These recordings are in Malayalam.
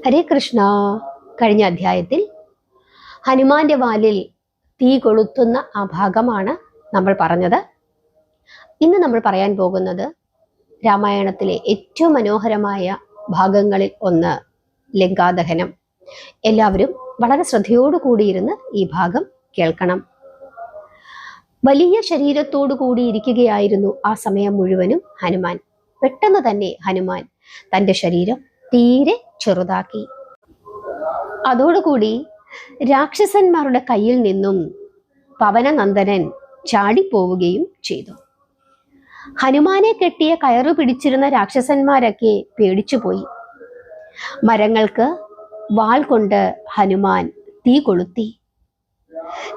ഹരേ കൃഷ്ണ. കഴിഞ്ഞ അധ്യായത്തിൽ ഹനുമാന്റെ വാലിൽ തീ കൊളുത്തുന്ന ആ ഭാഗമാണ് നമ്മൾ പറഞ്ഞത്. ഇന്ന് നമ്മൾ പറയാൻ പോകുന്നത് രാമായണത്തിലെ ഏറ്റവും മനോഹരമായ ഭാഗങ്ങളിൽ ഒന്ന്, ലങ്കാദഹനം. എല്ലാവരും വളരെ ശ്രദ്ധയോടു കൂടിയിരുന്ന് ഈ ഭാഗം കേൾക്കണം. വലിയ ശരീരത്തോടു കൂടി ഇരിക്കുകയായിരുന്നു ആ സമയം മുഴുവനും ഹനുമാൻ. പെട്ടെന്ന് തന്നെ ഹനുമാൻ തൻ്റെ ശരീരം തീരെ ചെറുതാക്കി. അതോടുകൂടി രാക്ഷസന്മാരുടെ കയ്യിൽ നിന്നും പവനനന്ദനൻ ചാടിപ്പോവുകയും ചെയ്തു. ഹനുമാനെ കെട്ടിയ കയറു പിടിച്ചിരുന്ന രാക്ഷസന്മാരൊക്കെ പേടിച്ചുപോയി. മരങ്ങൾക്ക് വാൾ കൊണ്ട് ഹനുമാൻ തീ കൊളുത്തി.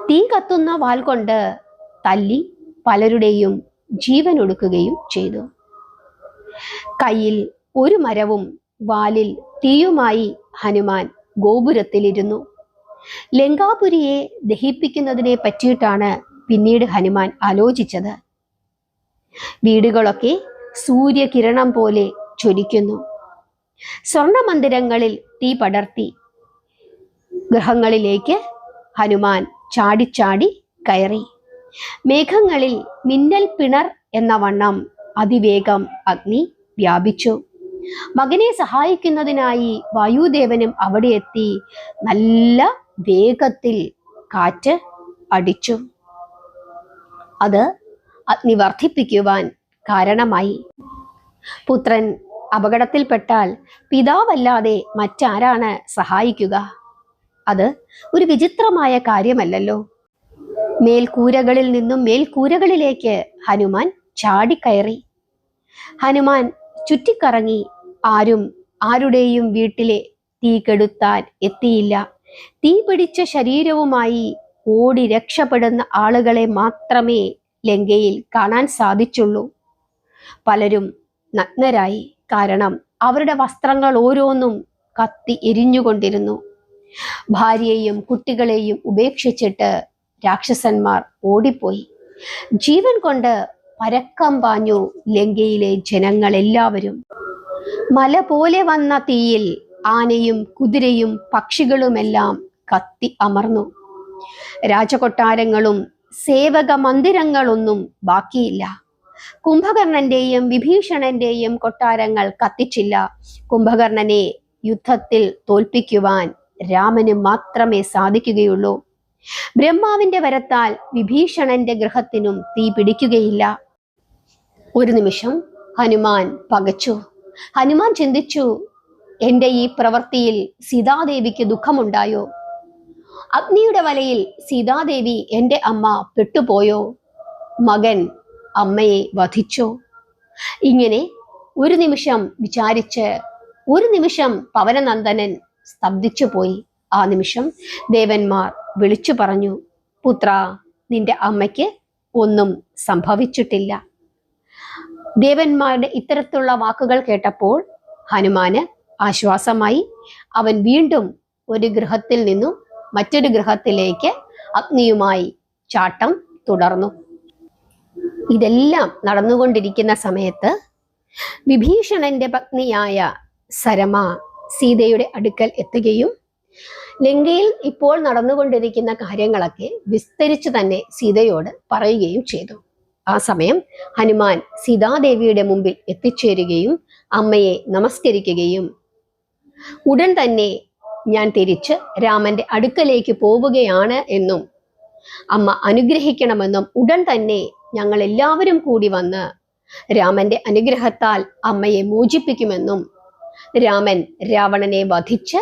തീ കത്തുന്ന വാൾ കൊണ്ട് തല്ലി പലരുടെയും ജീവൻ ഒടുക്കുകയും ചെയ്തു. കയ്യിൽ ഒരു മരവും വാലിൽ തീയുമായി ഹനുമാൻ ഗോപുരത്തിലിരുന്നു. ലങ്കാപുരിയെ ദഹിപ്പിക്കുന്നതിനെ പറ്റിയിട്ടാണ് പിന്നീട് ഹനുമാൻ ആലോചിച്ചത്. വീടുകളൊക്കെ സൂര്യകിരണം പോലെ ജ്വലിക്കുന്നു. സ്വർണമന്ദിരങ്ങളിൽ തീ പടർത്തി ഗൃഹങ്ങളിലേക്ക് ഹനുമാൻ ചാടിച്ചാടി കയറി. മേഘങ്ങളിൽ മിന്നൽ പിണർ എന്ന വണ്ണം അതിവേഗം അഗ്നി വ്യാപിച്ചു. മകനെ സഹായിക്കുന്നതിനായി വായുദേവനും അവിടെ എത്തി. നല്ല വേഗത്തിൽ കാറ്റ് അടിച്ചു. അത് അഗ്നി വർദ്ധിപ്പിക്കുവാൻ കാരണമായി. പുത്രൻ അപകടത്തിൽപ്പെട്ടാൽ പിതാവല്ലാതെ മറ്റാരാണ് സഹായിക്കുക? അത് ഒരു വിചിത്രമായ കാര്യമല്ലല്ലോ. മേൽക്കൂരകളിൽ നിന്നും മേൽക്കൂരകളിലേക്ക് ഹനുമാൻ ചാടിക്കയറി. ഹനുമാൻ ചുറ്റിക്കറങ്ങി. ആരും ആരുടെയും വീട്ടിലെ തീ കെടുത്താൻ എത്തിയില്ല. തീ പിടിച്ച ശരീരവുമായി ഓടി രക്ഷപ്പെടുന്ന ആളുകളെ മാത്രമേ ലങ്കയിൽ കാണാൻ സാധിച്ചുള്ളൂ. പലരും നഗ്നരായി. കാരണം അവരുടെ വസ്ത്രങ്ങൾ ഓരോന്നും കത്തി എരിഞ്ഞുകൊണ്ടിരുന്നു. ഭാര്യയെയും കുട്ടികളെയും ഉപേക്ഷിച്ചിട്ട് രാക്ഷസന്മാർ ഓടിപ്പോയി. ജീവൻ കൊണ്ട് പരക്കം പാഞ്ഞു ലങ്കയിലെ ജനങ്ങളെല്ലാവരും. മല പോലെ വന്ന തീയിൽ ആനയും കുതിരയും പക്ഷികളുമെല്ലാം കത്തി അമർന്നു. രാജകൊട്ടാരങ്ങളും സേവക മന്ദിരങ്ങളൊന്നും ബാക്കിയില്ല. കുംഭകർണന്റെയും വിഭീഷണന്റെയും കൊട്ടാരങ്ങൾ കത്തിച്ചില്ല. കുംഭകർണനെ യുദ്ധത്തിൽ തോൽപ്പിക്കുവാൻ രാമന് മാത്രമേ സാധിക്കുകയുള്ളൂ. ബ്രഹ്മാവിന്റെ വരത്താൽ വിഭീഷണന്റെ ഗൃഹത്തിനും തീ പിടിക്കുകയില്ല. ഒരു നിമിഷം ഹനുമാൻ പകച്ചു. ഹനുമാൻ ചിന്തിച്ചു, എൻ്റെ ഈ പ്രവൃത്തിയിൽ സീതാദേവിക്ക് ദുഃഖമുണ്ടായോ? അഗ്നിയുടെ വലയിൽ സീതാദേവി എൻ്റെ അമ്മ പെട്ടുപോയോ? മകൻ അമ്മയെ വധിച്ചോ? ഇങ്ങനെ ഒരു നിമിഷം വിചാരിച്ച് ഒരു നിമിഷം പവനനന്ദനൻ സ്തബ്ധിച്ചു പോയി. ആ നിമിഷം ദേവന്മാർ വിളിച്ചു പറഞ്ഞു, പുത്ര, നിന്റെ അമ്മയ്ക്ക് ഒന്നും സംഭവിച്ചിട്ടില്ല. ദേവന്മാരുടെ ഇത്തരത്തിലുള്ള വാക്കുകൾ കേട്ടപ്പോൾ ഹനുമാന് ആശ്വാസമായി. അവൻ വീണ്ടും ഒരു ഗൃഹത്തിൽ നിന്നും മറ്റൊരു ഗൃഹത്തിലേക്ക് അഗ്നിയുമായി ചാട്ടം തുടർന്നു. ഇതെല്ലാം നടന്നുകൊണ്ടിരിക്കുന്ന സമയത്ത് വിഭീഷണന്റെ പത്നിയായ സരമ സീതയുടെ അടുക്കൽ എത്തുകയും ലങ്കയിൽ ഇപ്പോൾ നടന്നുകൊണ്ടിരിക്കുന്ന കാര്യങ്ങളൊക്കെ വിസ്തരിച്ചു തന്നെ സീതയോട് പറയുകയും ചെയ്തു. ആ സമയം ഹനുമാൻ സീതാദേവിയുടെ മുമ്പിൽ എത്തിച്ചേരുകയും അമ്മയെ നമസ്കരിക്കുകയും ഉടൻ തന്നെ ഞാൻ തിരിച്ച് രാമന്റെ അടുക്കലേക്ക് പോവുകയാണ് എന്നും അമ്മ അനുഗ്രഹിക്കണമെന്നും ഉടൻ തന്നെ ഞങ്ങൾ എല്ലാവരും കൂടി വന്ന് രാമന്റെ അനുഗ്രഹത്താൽ അമ്മയെ മോചിപ്പിക്കുമെന്നും രാമൻ രാവണനെ വധിച്ച്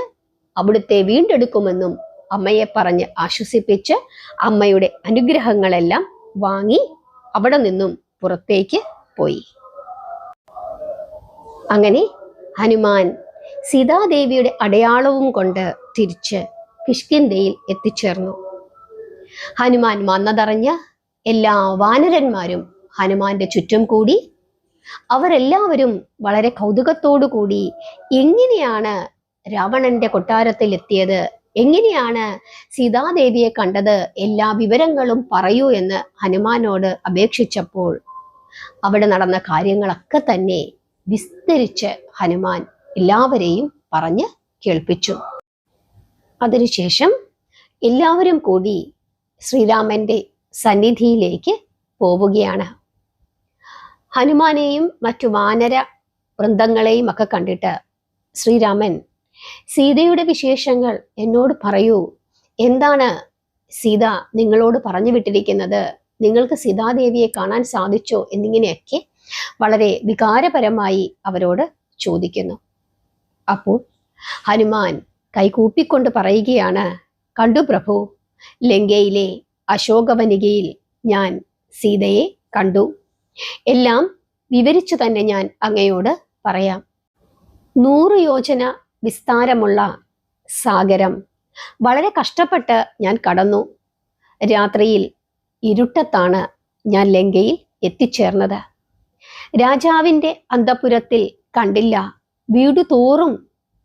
അവിടുത്തെ വീണ്ടെടുക്കുമെന്നും അമ്മയെ പറഞ്ഞ് ആശ്വസിപ്പിച്ച് അമ്മയുടെ അനുഗ്രഹങ്ങളെല്ലാം വാങ്ങി അവിടെ നിന്നും പുറത്തേക്ക് പോയി. അങ്ങനെ ഹനുമാൻ സീതാദേവിയുടെ അടയാളവും കൊണ്ട് തിരിച്ച് കിഷ്കിന്ധയിൽ എത്തിച്ചേർന്നു. ഹനുമാൻ വന്നതറിഞ്ഞ് എല്ലാ വാനരന്മാരും ഹനുമാന്റെ ചുറ്റും കൂടി. അവരെല്ലാവരും വളരെ കൗതുകത്തോടു കൂടി എങ്ങനെയാണ് രാവണന്റെ കൊട്ടാരത്തിൽ എത്തിയത്, എങ്ങനെയാണ് സീതാദേവിയെ കണ്ടത്, എല്ലാ വിവരങ്ങളും പറയൂ എന്ന് ഹനുമാനോട് അപേക്ഷിച്ചപ്പോൾ അവിടെ നടന്ന കാര്യങ്ങളൊക്കെ തന്നെ വിസ്തരിച്ച് ഹനുമാൻ എല്ലാവരെയും പറഞ്ഞ് കേൾപ്പിച്ചു. അതിനുശേഷം എല്ലാവരും കൂടി ശ്രീരാമന്റെ സന്നിധിയിലേക്ക് പോവുകയാണ്. ഹനുമാനെയും മറ്റു വാനര വൃന്ദങ്ങളെയും ഒക്കെ കണ്ടിട്ട് ശ്രീരാമൻ, സീതയുടെ വിശേഷങ്ങൾ എന്നോട് പറയൂ, എന്താണ് സീത നിങ്ങളോട് പറഞ്ഞു വിട്ടിരിക്കുന്നത്, നിങ്ങൾക്ക് സീതാദേവിയെ കാണാൻ സാധിച്ചോ എന്നിങ്ങനെയൊക്കെ വളരെ വികാരപരമായി അവരോട് ചോദിക്കുന്നു. അപ്പോൾ ഹനുമാൻ കൈകൂപ്പിക്കൊണ്ട് പറയുകയാണ്, കണ്ടു പ്രഭു, ലങ്കയിലെ അശോകവനികയിൽ ഞാൻ സീതയെ കണ്ടു. എല്ലാം വിവരിച്ചു തന്നെ ഞാൻ അങ്ങയോട് പറയാം. 100 യോജന വിസ്താരമുള്ള സാഗരം വളരെ കഷ്ടപ്പെട്ട് ഞാൻ കടന്നു. രാത്രിയിൽ ഇരുട്ടത്താണ് ഞാൻ ലങ്കയിൽ എത്തിച്ചേർന്നത്. രാജാവിൻ്റെ അന്തഃപുരത്തിൽ കണ്ടില്ല. വീടു തോറും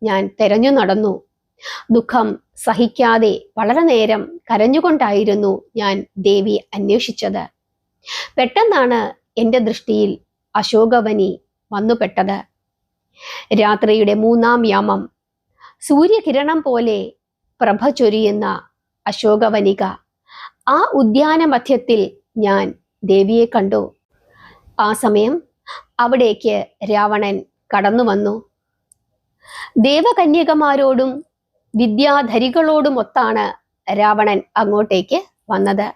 ഞാൻ തെരഞ്ഞു നടന്നു. ദുഃഖം സഹിക്കാതെ വളരെ നേരം കരഞ്ഞുകൊണ്ടായിരുന്നു ഞാൻ ദേവിയെ അന്വേഷിച്ചത്. പെട്ടെന്നാണ് എൻ്റെ ദൃഷ്ടിയിൽ അശോകവനി വന്നുപെട്ടത്. രാത്രിയുടെ 3-ാം യാമം, സൂര്യകിരണം പോലെ പ്രഭ ചൊരിയുന്ന അശോകവനിക. ആ ഉദ്യാന മധ്യത്തിൽ ഞാൻ ദേവിയെ കണ്ടു. ആ സമയം അവിടേക്ക് രാവണൻ കടന്നു വന്നു. ദേവകന്യകമാരോടും വിദ്യാധരികളോടുമൊത്താണ് രാവണൻ അങ്ങോട്ടേക്ക് വന്നത്.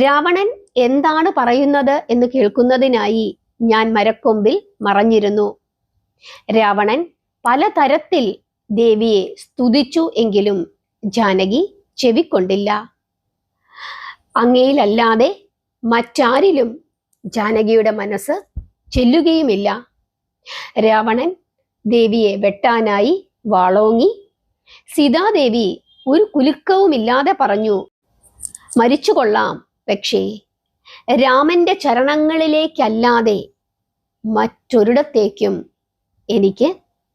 രാവണൻ എന്താണ് പറയുന്നത് എന്ന് കേൾക്കുന്നതിനായി ഞാൻ മരക്കൊമ്പിൽ മറഞ്ഞിരുന്നു. രാവണൻ പലതരത്തിൽ ദേവിയെ സ്തുതിച്ചു എങ്കിലും ജാനകി ചെവിക്കൊണ്ടില്ല. അങ്ങയിലല്ലാതെ മറ്റാരിലും ജാനകിയുടെ മനസ്സ് ചെല്ലുകയുമില്ല. രാവണൻ ദേവിയെ വെട്ടാനായി വാളോങ്ങി. സീതാദേവി ഒരു കുലുക്കവുമില്ലാതെ പറഞ്ഞു, മരിച്ചു കൊള്ളാം, പക്ഷേ രാമന്റെ ചരണങ്ങളിലേക്കല്ലാതെ മറ്റൊരിടത്തേക്കും എനിക്ക്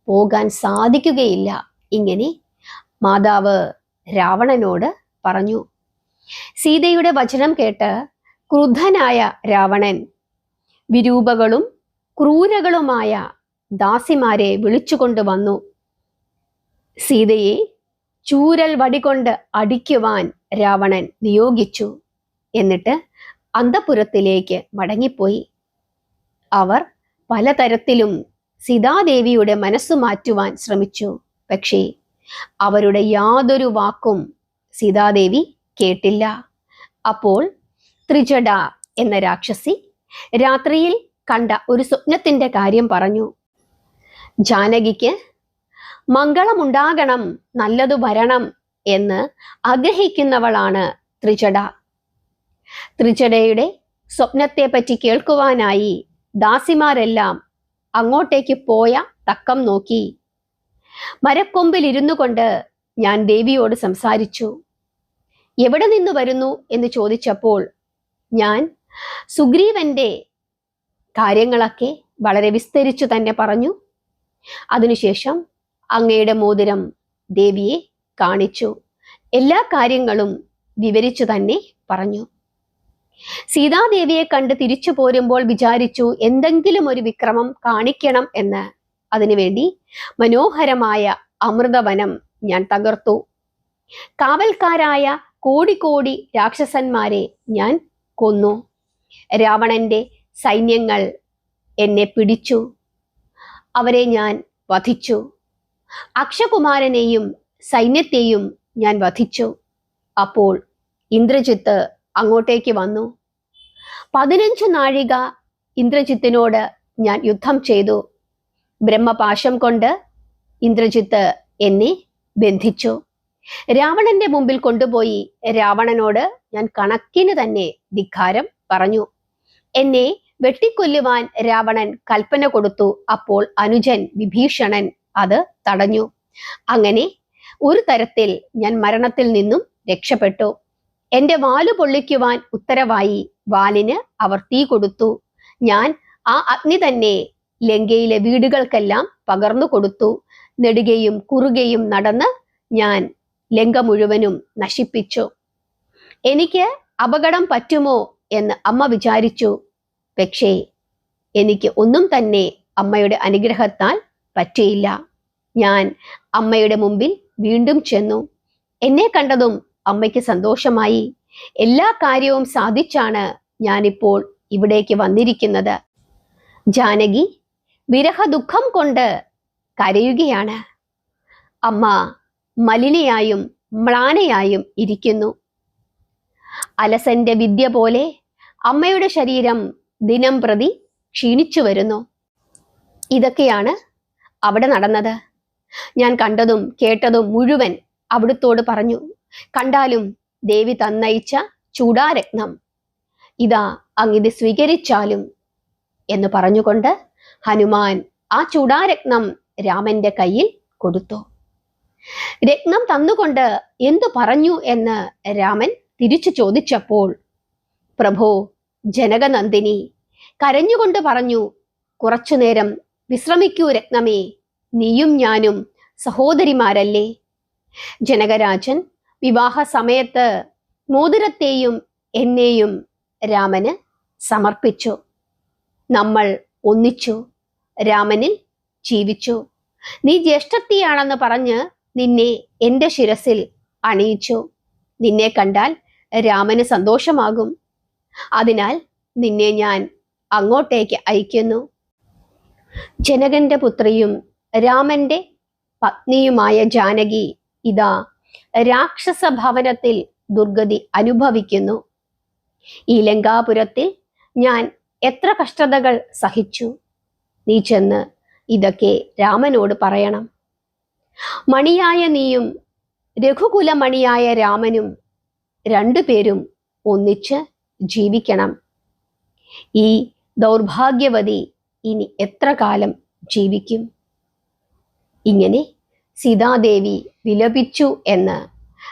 പോകാൻ സാധിക്കുകയില്ല. ഇങ്ങനെ മാതാവ് രാവണനോട് പറഞ്ഞു. സീതയുടെ വചനം കേട്ട് ക്രുദ്ധനായ രാവണൻ വിരൂപകളും ക്രൂരകളുമായ ദാസിമാരെ വിളിച്ചുകൊണ്ടുവന്നു. സീതയെ ചൂരൽ വടികൊണ്ട് അടിക്കുവാൻ രാവണൻ നിയോഗിച്ചു. എന്നിട്ട് അന്തഃപുരത്തിലേക്ക് മടങ്ങിപ്പോയി. അവർ പലതരത്തിലും സീതാദേവിയുടെ മനസ്സു മാറ്റുവാൻ ശ്രമിച്ചു. പക്ഷേ അവരുടെ യാതൊരു വാക്കും സീതാദേവി കേട്ടില്ല. അപ്പോൾ ത്രിജട എന്ന രാക്ഷസി രാത്രിയിൽ കണ്ട ഒരു സ്വപ്നത്തിന്റെ കാര്യം പറഞ്ഞു. ജാനകിക്ക് മംഗളമുണ്ടാകണം, നല്ലതു വരണം എന്ന് ആഗ്രഹിക്കുന്നവളാണ് ത്രിജട. ത്രിജടയുടെ സ്വപ്നത്തെ പറ്റി കേൾക്കുവാനായി ദാസിമാരെല്ലാം അങ്ങോട്ടേക്ക് പോയ തക്കം നോക്കി. മരക്കൊമ്പിൽ ഇരുന്നു കൊണ്ട് ഞാൻ ദേവിയോട് സംസാരിച്ചു. എവിടെ നിന്ന് വരുന്നു എന്ന് ചോദിച്ചപ്പോൾ ഞാൻ സുഗ്രീവന്റെ കാര്യങ്ങളൊക്കെ വളരെ വിസ്തരിച്ചു തന്നെ പറഞ്ഞു. അതിനുശേഷം അങ്ങയുടെ മോതിരം ദേവിയെ കാണിച്ചു. എല്ലാ കാര്യങ്ങളും വിവരിച്ചു തന്നെ പറഞ്ഞു. സീതാദേവിയെ കണ്ട് തിരിച്ചു പോരുമ്പോൾ വിചാരിച്ചു എന്തെങ്കിലും ഒരു വിക്രമം കാണിക്കണം എന്ന്. അതിനുവേണ്ടി മനോഹരമായ അമൃതവനം ഞാൻ തകർത്തു. കാവൽക്കാരായ കോടി രാക്ഷസന്മാരെ ഞാൻ കൊന്നു. രാവണന്റെ സൈന്യങ്ങൾ എന്നെ പിടിച്ചു. അവരെ ഞാൻ വധിച്ചു. അക്ഷകുമാരനെയും സൈന്യത്തെയും ഞാൻ വധിച്ചു. അപ്പോൾ ഇന്ദ്രജിത്ത് അങ്ങോട്ടേക്ക് വന്നു. 15 നാഴിക ഇന്ദ്രജിത്തിനോട് ഞാൻ യുദ്ധം ചെയ്തു. ബ്രഹ്മപാശം കൊണ്ട് ഇന്ദ്രജിത്ത് എന്നെ ബന്ധിച്ചു. രാവണന്റെ മുമ്പിൽ കൊണ്ടുപോയി രാവണനോട് ഞാൻ കണക്കിന് തന്നെ ധിക്കാരം പറഞ്ഞു. എന്നെ വെട്ടിക്കൊല്ലുവാൻ രാവണൻ കൽപ്പന കൊടുത്തു. അപ്പോൾ അനുജൻ വിഭീഷണൻ അത് തടഞ്ഞു. അങ്ങനെ ഒരു തരത്തിൽ ഞാൻ മരണത്തിൽ നിന്നും രക്ഷപ്പെട്ടു. എന്റെ വാലു പൊള്ളിക്കുവാൻ ഉത്തരവായി വാലിന് അവർ തീ കൊടുത്തു. ഞാൻ ആ അഗ്നി തന്നെ ലങ്കയിലെ വീടുകൾക്കെല്ലാം പകർന്നു കൊടുത്തു. നെടുകയും കുറുകയും നടന്ന് ഞാൻ ലങ്ക മുഴുവനും നശിപ്പിച്ചു. എനിക്ക് അപകടം പറ്റുമോ എന്ന് അമ്മ വിചാരിച്ചു. പക്ഷേ എനിക്ക് ഒന്നും തന്നെ അമ്മയുടെ അനുഗ്രഹത്താൽ പറ്റിയില്ല. ഞാൻ അമ്മയുടെ മുമ്പിൽ വീണ്ടും ചെന്നു. എന്നെ കണ്ടതും അമ്മയ്ക്ക് സന്തോഷമായി. എല്ലാ കാര്യവും സാധിച്ചാണ് ഞാനിപ്പോൾ ഇവിടേക്ക് വന്നിരിക്കുന്നത്. ജാനകി വിരഹ ദുഃഖം കൊണ്ട് കരയുകയാണ്. അമ്മ മലിനയായും മ്ലാനയായും ഇരിക്കുന്നു. അലസന്റെ വിദ്യ പോലെ അമ്മയുടെ ശരീരം ദിനം പ്രതി ക്ഷീണിച്ചു വരുന്നു. ഇതൊക്കെയാണ് അവിടെ നടന്നത്. ഞാൻ കണ്ടതും കേട്ടതും മുഴുവൻ അവിടുത്തോട് പറഞ്ഞു. കണ്ടാലും ദേവി തന്നയിച്ച ചൂടാരത്നം, ഇതാ അങ്ങിത് സ്വീകരിച്ചാലും എന്ന് പറഞ്ഞുകൊണ്ട് ഹനുമാൻ ആ ചൂടാരത്നം രാമന്റെ കയ്യിൽ കൊടുത്തു. രത്നം തന്നുകൊണ്ട് എന്തു പറഞ്ഞു എന്ന് രാമൻ തിരിച്ചു ചോദിച്ചപ്പോൾ, പ്രഭോ, ജനകനന്ദിനി കരഞ്ഞുകൊണ്ട് പറഞ്ഞു, കുറച്ചുനേരം വിശ്രമിക്കൂ രത്നമേ, നീയും ഞാനും സഹോദരിമാരല്ലേ. ജനകരാജൻ വിവാഹ സമയത്ത് മോതിരത്തെയും എന്നെയും രാമന് സമർപ്പിച്ചു. നമ്മൾ ഒന്നിച്ചു, രാമനിൽ ജീവിച്ചു. നീ ജ്യേഷ്ഠത്തിയാണെന്ന് പറഞ്ഞ് നിന്നെ എൻ്റെ ശിരസിൽ അണിയിച്ചു. നിന്നെ കണ്ടാൽ രാമന് സന്തോഷമാകും. അതിനാൽ നിന്നെ ഞാൻ അങ്ങോട്ടേക്ക് അയക്കുന്നു. ജനകന്റെ പുത്രിയും രാമന്റെ പത്നിയുമായ ജാനകി ഇതാ രാക്ഷസ ഭവനത്തിൽ ദുർഗതി അനുഭവിക്കുന്നു. ഈ ലങ്കാപുരത്തിൽ ഞാൻ എത്ര കഷ്ടതകൾ സഹിച്ചു. നീ ചെന്ന് ഇതൊക്കെ രാമനോട് പറയണം. മണിയായ നീയും രഘുകുലമണിയായ രാമനും രണ്ടുപേരും ഒന്നിച്ച് ജീവിക്കണം. ഈ ദൗർഭാഗ്യവതി ഇനി എത്ര കാലം ജീവിക്കും? ഇങ്ങനെ സീതാദേവി വിലപിച്ചു എന്ന്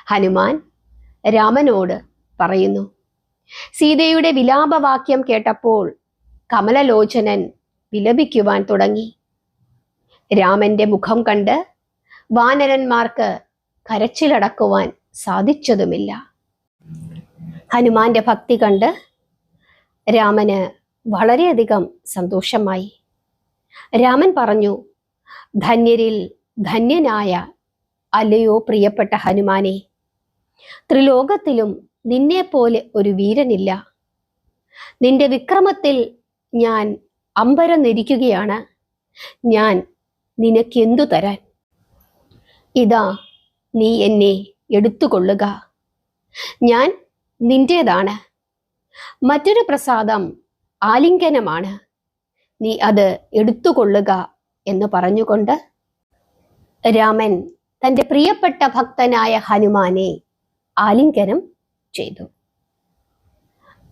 ഹനുമാൻ രാമനോട് പറയുന്നു. സീതയുടെ വിലാപവാക്യം കേട്ടപ്പോൾ കമലലോചനൻ വിലപിക്കുവാൻ തുടങ്ങി. രാമന്റെ മുഖം കണ്ട് വാനരന്മാർക്ക് കരച്ചിലടക്കുവാൻ സാധിച്ചതുമില്ല. ഹനുമാന്റെ ഭക്തി കണ്ട് രാമന് വളരെയധികം സന്തോഷമായി. രാമൻ പറഞ്ഞു, ധന്യരിൽ ധന്യനായ അല്ലയോ പ്രിയപ്പെട്ട ഹനുമാനെ, ത്രിലോകത്തിലും നിന്നെപ്പോലെ ഒരു വീരനില്ല. നിന്റെ വിക്രമത്തിൽ ഞാൻ അമ്പരന്നിരിക്കുകയാണ്. ഞാൻ നിനക്കെന്തു തരാൻ? ഇതാ നീ എന്നെ എടുത്തുകൊള്ളുക. ഞാൻ നിന്റേതാണ്. മറ്റൊരു പ്രസാദം ആലിംഗനമാണ്. നീ അത് എടുത്തുകൊള്ളുക എന്ന് പറഞ്ഞുകൊണ്ട് രാമൻ തൻ്റെ പ്രിയപ്പെട്ട ഭക്തനായ ഹനുമാനെ ആലിംഗനം ചെയ്തു.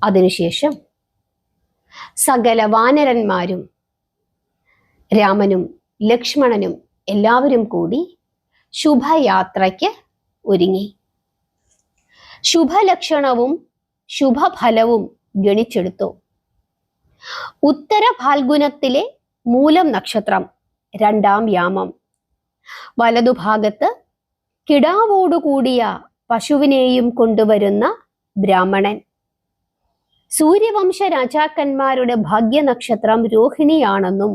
അതിനുശേഷം സകല വാനരന്മാരും രാമനും ലക്ഷ്മണനും എല്ലാവരും കൂടി ശുഭയാത്രയ്ക്ക് ഒരുങ്ങി. ശുഭലക്ഷണവും ശുഭഫലവും ഗണിച്ചെടുത്തു. ഉത്തര ഫാൽഗുനത്തിലെ മൂലം നക്ഷത്രം 2-ാം യാമം. വലതുഭാഗത്ത് കിടാവോടുകൂടിയ പശുവിനെയും കൊണ്ടുവരുന്ന ബ്രാഹ്മണൻ. സൂര്യവംശ രാജാക്കന്മാരുടെ ഭാഗ്യനക്ഷത്രം രോഹിണിയാണെന്നും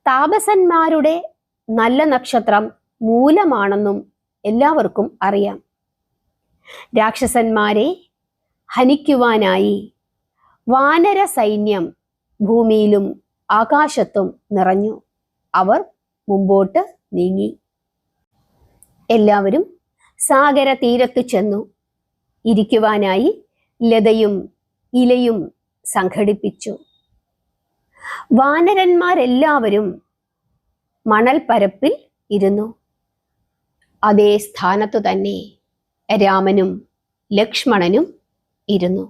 താപസന്മാരുടെ നല്ല നക്ഷത്രം മൂലമാണെന്നും എല്ലാവർക്കും അറിയാം. രാക്ഷസന്മാരെ ഹനിക്കുവാനായി വാനര സൈന്യം ഭൂമിയിലും ആകാശത്തും നിറഞ്ഞു. അവർ മുമ്പോട്ട് നീങ്ങി. എല്ലാവരും സാഗര തീരത്ത് ചെന്നു. ഇരിക്കുവാനായി ലതയും ഇലയും സംഘടിപ്പിച്ചു. വാനരന്മാരെല്ലാവരും മണൽപ്പരപ്പിൽ ഇരുന്നു. അതേ സ്ഥാനത്തു തന്നെ രാമനും ലക്ഷ്മണനും ഇരുന്നു.